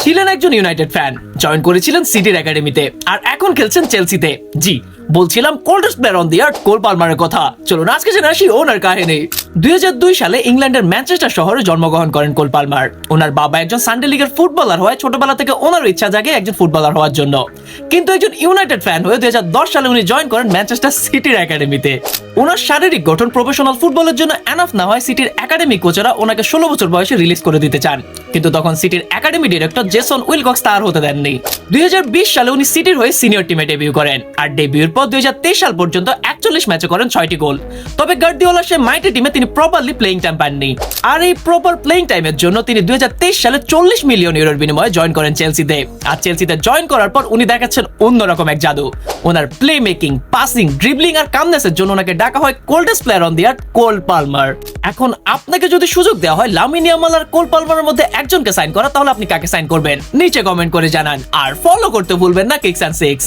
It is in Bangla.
ছিলেন একজন ইউনাইটেড ফ্যান, জয়েন করেছিলেন সিটির একাডেমিতে, আর এখন খেলছেন চেলসিতে। জি, বলছিলাম কোল্ডেস্ট প্লেয়ার অন দি আর্থ কোল পালমারের কথা। চলুন আজকে জেনে আসি ওনার কাহিনী। 2002 সালে ইংল্যান্ডের ম্যানচেস্টার শহরে জন্মগ্রহণ করেন কোল পালমার। ওনার বাবা একজন সানডে লিগের ফুটবলার হওয়ায় ছোটবেলা থেকে ওনার ইচ্ছা জাগে একজন ফুটবলার হওয়ার জন্য। কিন্তু একজন ইউনাইটেড ফ্যান হয়ে 2010 সালে উনি জয়েন করেন ম্যানচেস্টার সিটির একাডেমিতে। ওনার শারীরিক গঠন প্রফেশনাল ফুটবলের জন্য এনাফ না হয় সিটির একাডেমি কোচেরা ওনাকে 16 বছর বয়সে রিলিজ করে দিতে চান, কিন্তু তখন সিটির একাডেমি ডিরেক্টর জেসন উইলকক্স তার হতে দেননি। 2020 সালে উনি সিটির হয়ে সিনিয়র টিমে ডেবিউ করেন, আর ডেবিউর পর 2023 সাল পর্যন্ত 41 ম্যাচে করেন 6টি গোল। তবে গার্দিওলার সেই মাইটি টিমে তিনি প্রপারলি প্লেইং টাইম পাননি, আর এই প্রপার প্লেইং টাইমের জন্য তিনি 2023 সালে 40 মিলিয়ন ইউরোর বিনিময়ে জয়েন করেন চেলসিতে। আর চেলসিতে জয়েন করার পর উনি দেখাচ্ছেন অন্যরকম এক জাদু। ওনার প্লে মেকিং, পাসিং, ড্রিবলিং আর কামনেসের জন্য ওনাকে ডাকা হয় coldest player on the earth Cole Palmer. এখন আপনাকে যদি সুযোগ দেওয়া হয় লামিন ইয়ামাল আর কোল পালমারের মধ্যে একজনকে সাইন করা, তাহলে আপনি কাকে সাইন করবেন? নিচে কমেন্ট করে জানান, আর ফলো করতে ভুলবেন না কিক্স অ্যান্ড সিক্স।